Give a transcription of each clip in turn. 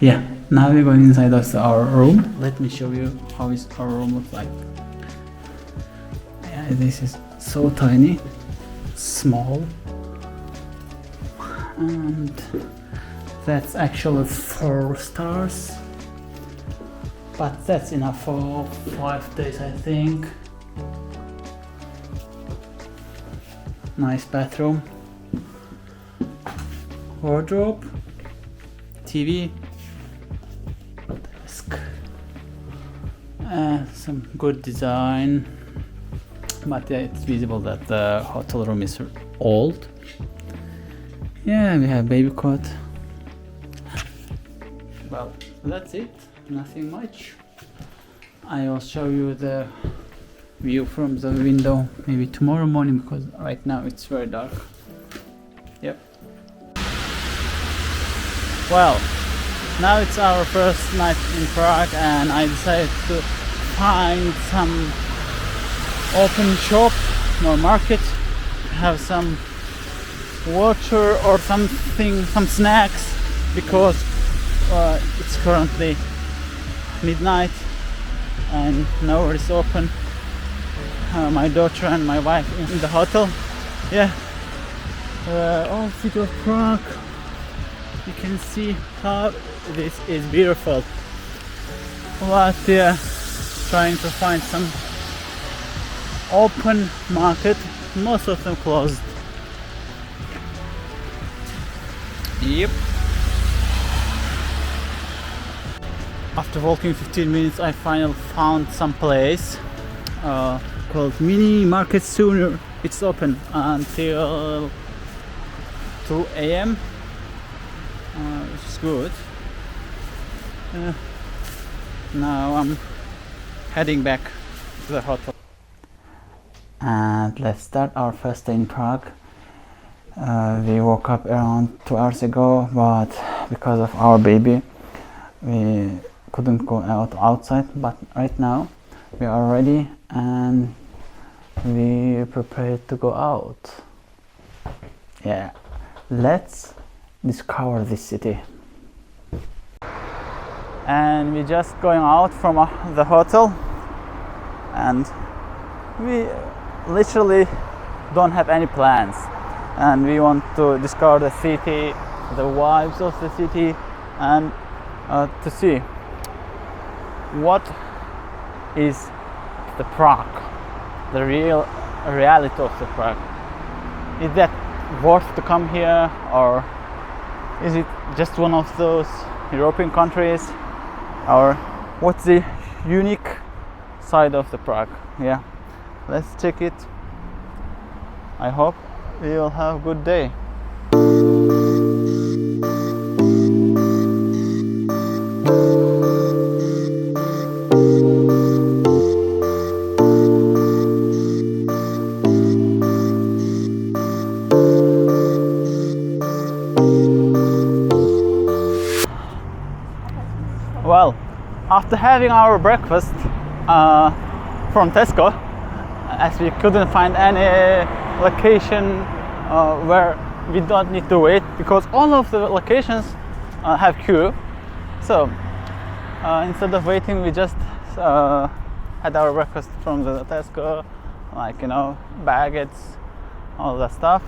Yeah, now we're going inside of our room. Let me show you how is our room looks like. Yeah, this is so tiny, small, and that's actually 4 stars, but that's enough for 5 days, I think. Nice bathroom, wardrobe, TV, desk, some good design, but yeah, it's visible that the hotel room is old. Yeah, we have baby cot. Well, that's it, nothing much. I will show you the view from the window maybe tomorrow morning, because right now it's very dark. Yep. Well, now it's our first night in Prague, and I decided to find some open shop or market, have some water or something, some snacks, because it's currently midnight and nowhere is open. My daughter and my wife in the hotel. Yeah, old city of Prague. You can see how this is beautiful. But yeah, trying to find some open market. Most of them closed. Yep. After walking 15 minutes, I finally found some place called Mini Market Sooner. It's open until 2 a.m. Which is good. Now I'm heading back to the hotel. And let's start our first day in Prague. We woke up around 2 hours ago, but because of our baby, we couldn't go outside. But right now we are ready and we prepared to go out. Yeah, let's discover this city. And we're just going out from the hotel, and we literally don't have any plans, and we want to discover the city, the vibes of the city, and to see what is the Prague, the real reality of the Prague. Is that worth to come here, or is it just one of those European countries, or what's the unique side of the Prague? Yeah, let's check it. I hope we will have a good day. Well, after having our breakfast from Tesco, as we couldn't find any location where we don't need to wait, because all of the locations have queue. So instead of waiting, we just had our breakfast from the Tesco, like, you know, baguettes, all that stuff,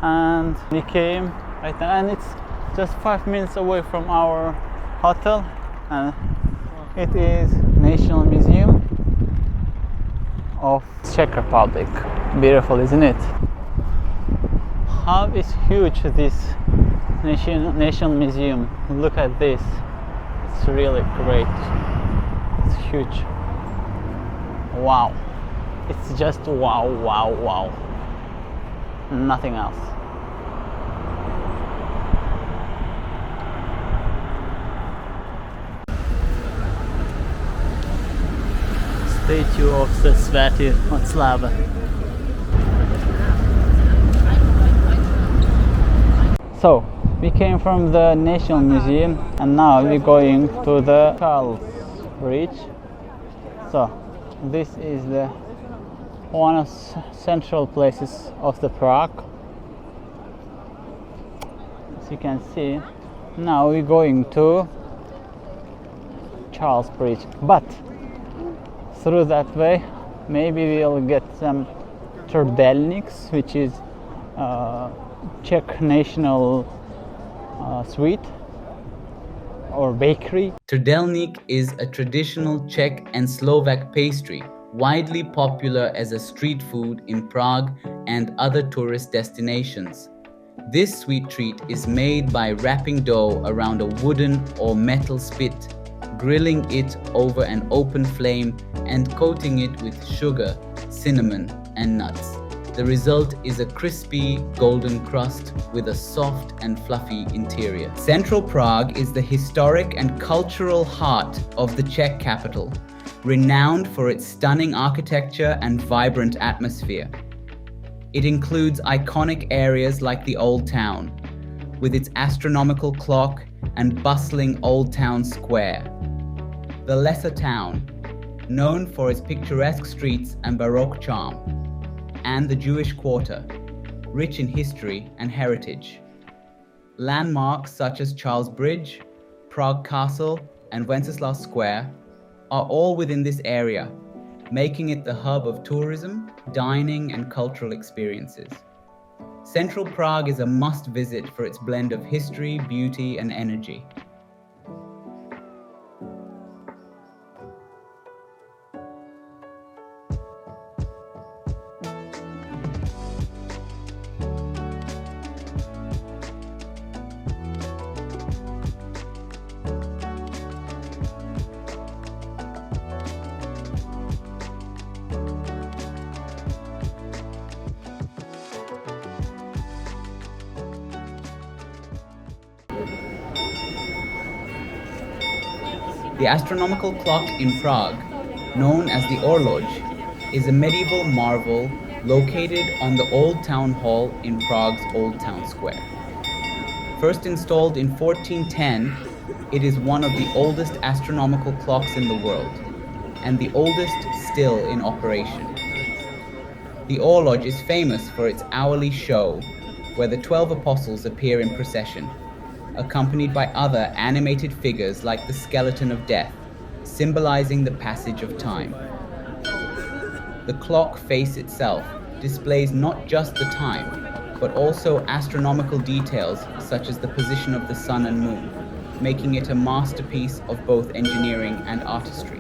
and we came right now, and it's just 5 minutes away from our hotel, and it is National Museum of Czech Republic. Beautiful, isn't it? How is huge this National Museum? Look at this. It's really great. It's huge. Wow. It's just wow, wow, wow. Nothing else. Statue of the Vltava. So we came from the National Museum, and now we're going to the Charles Bridge. So this is the one of central places of the Prague. As you can see, now we're going to Charles Bridge, but through that way maybe we'll get some trdelníks, which is Czech national sweet or bakery. Trdelník is a traditional Czech and Slovak pastry, widely popular as a street food in Prague and other tourist destinations. This sweet treat is made by wrapping dough around a wooden or metal spit, grilling it over an open flame and coating it with sugar, cinnamon, and nuts. The result is a crispy, golden crust with a soft and fluffy interior. Central Prague is the historic and cultural heart of the Czech capital, renowned for its stunning architecture and vibrant atmosphere. It includes iconic areas like the Old Town, with its astronomical clock and bustling Old Town Square. The Lesser Town, known for its picturesque streets and Baroque charm, and the Jewish Quarter, rich in history and heritage. Landmarks such as Charles Bridge, Prague Castle, and Wenceslas Square are all within this area, making it the hub of tourism, dining, and cultural experiences. Central Prague is a must-visit for its blend of history, beauty, and energy. The astronomical clock in Prague, known as the Horloge, is a medieval marvel located on the Old Town Hall in Prague's Old Town Square. First installed in 1410, it is one of the oldest astronomical clocks in the world, and the oldest still in operation. The Horloge is famous for its hourly show, where the 12 apostles appear in procession, accompanied by other animated figures like the skeleton of death, symbolizing the passage of time. The clock face itself displays not just the time, but also astronomical details such as the position of the sun and moon, making it a masterpiece of both engineering and artistry.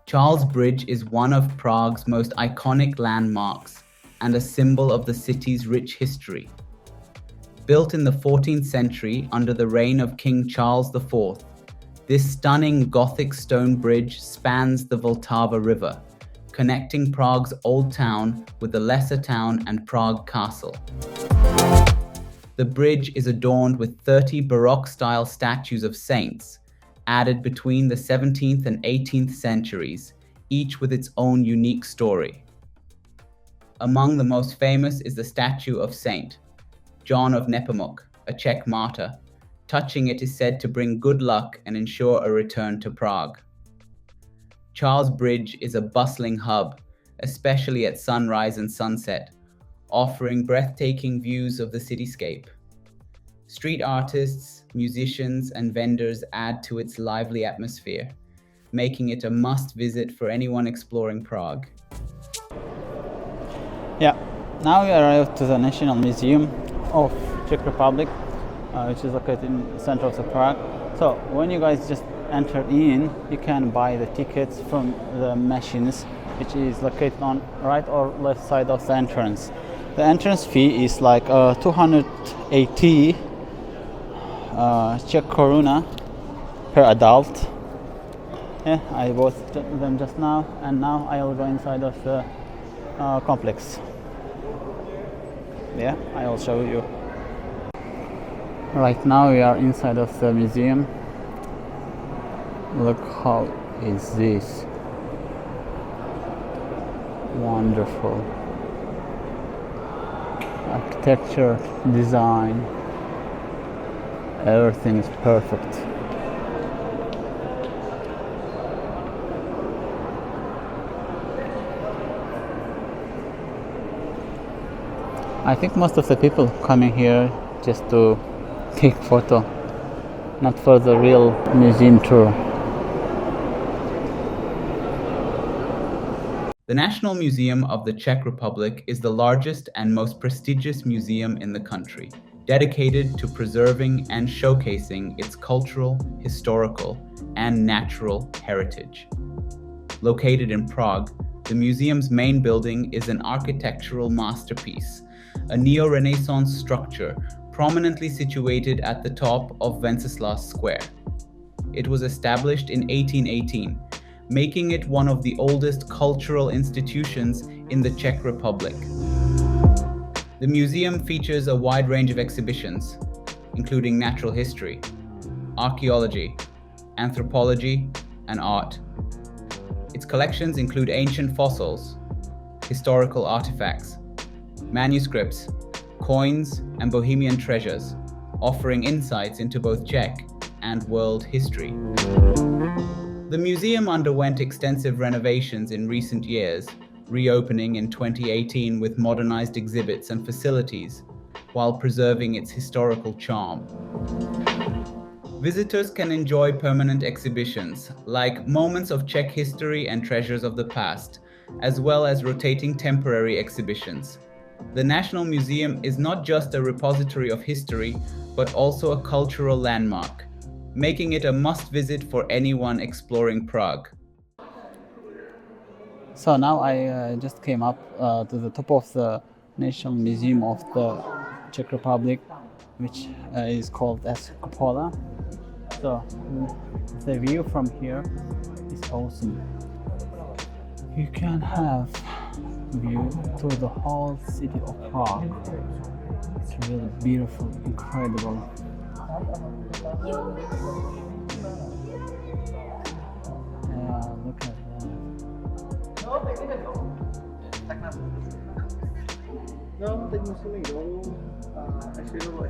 Charles Bridge is one of Prague's most iconic landmarks and a symbol of the city's rich history. Built in the 14th century under the reign of King Charles IV, this stunning Gothic stone bridge spans the Vltava River, connecting Prague's Old Town with the Lesser Town and Prague Castle. The bridge is adorned with 30 Baroque-style statues of saints, added between the 17th and 18th centuries, each with its own unique story. Among the most famous is the statue of Saint John of Nepomuk, a Czech martyr. Touching it is said to bring good luck and ensure a return to Prague. Charles Bridge is a bustling hub, especially at sunrise and sunset, offering breathtaking views of the cityscape. Street artists, musicians, and vendors add to its lively atmosphere, making it a must-visit for anyone exploring Prague. Yeah, now we arrived to the National Museum of Czech Republic, which is located in the center of the Prague. So when you guys just enter in, you can buy the tickets from the machines, which is located on right or left side of the entrance. The entrance fee is like 280 Czech koruna per adult. Yeah, I bought them just now, and now I will go inside of the complex. Yeah, I will show you. Right now we are inside of the museum. Look how is this wonderful architecture, design, everything is perfect. I think most of the people coming here just to take photo, not for the real museum tour. The National Museum of the Czech Republic is the largest and most prestigious museum in the country, dedicated to preserving and showcasing its cultural, historical, and natural heritage. Located in Prague, the museum's main building is an architectural masterpiece, a neo-Renaissance structure prominently situated at the top of Wenceslas Square. It was established in 1818, making it one of the oldest cultural institutions in the Czech Republic. The museum features a wide range of exhibitions, including natural history, archaeology, anthropology, and art. Its collections include ancient fossils, historical artifacts, manuscripts, coins, and Bohemian treasures, offering insights into both Czech and world history. The museum underwent extensive renovations in recent years, reopening in 2018 with modernized exhibits and facilities, while preserving its historical charm. Visitors can enjoy permanent exhibitions, like Moments of Czech History and Treasures of the Past, as well as rotating temporary exhibitions. The National Museum is not just a repository of history, but also a cultural landmark, making it a must-visit for anyone exploring Prague. So now I just came up to the top of the National Museum of the Czech Republic, which is called as Cupola. So the view from here is awesome. You can have view to the whole city of Prague. It's really beautiful, incredible. Yeah, look at that. No, teď musíme jít dolů a ještě dolů.